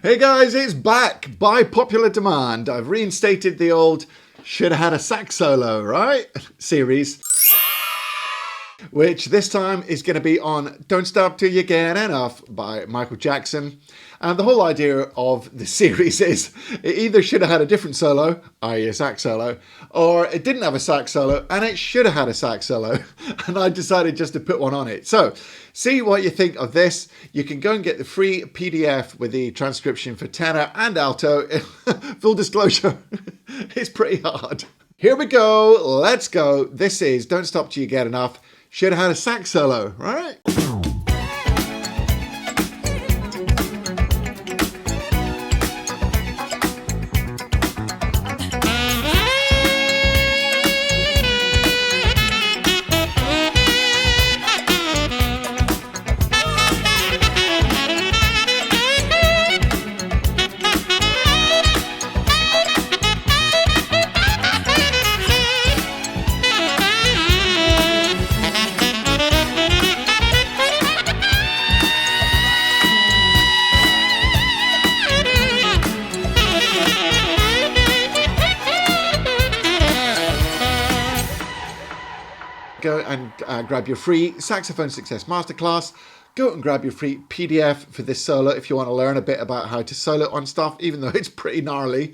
Hey guys, it's back by popular demand. I've reinstated the old should have had a sax solo, right? Series, which this time is going to be on Don't Stop Till You Get Enough by Michael Jackson. And the whole idea of the series is it either should have had a different solo, i.e. a sax solo, or it didn't have a sax solo and it should have had a sax solo. And I decided just to put one on it. So see what you think of this. You can go and get the free PDF with the transcription for tenor and alto. Full disclosure, it's pretty hard. Here we go. Let's go. This is Don't Stop Till You Get Enough. Should have had a sax solo, right? Go and grab your free Saxophone Success Masterclass. Go and grab your free PDF for this solo if you want to learn a bit about how to solo on stuff, even though it's pretty gnarly.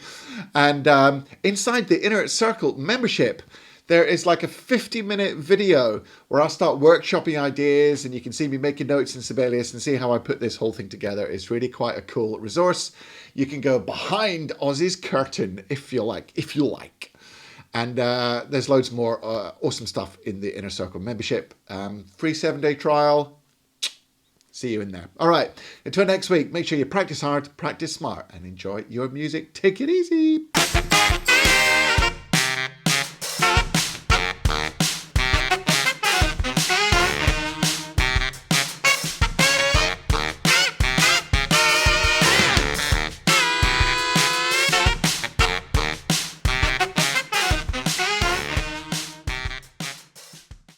And inside the Inner Circle membership, there is like a 50-minute video where I'll start workshopping ideas and you can see me making notes in Sibelius and see how I put this whole thing together. It's really quite a cool resource. You can go behind Ozzy's curtain if you like. And there's loads more awesome stuff in the Inner Circle membership. Free 7-day trial. See you in there. All right. Until next week, make sure you practice hard, practice smart, and enjoy your music. Take it easy.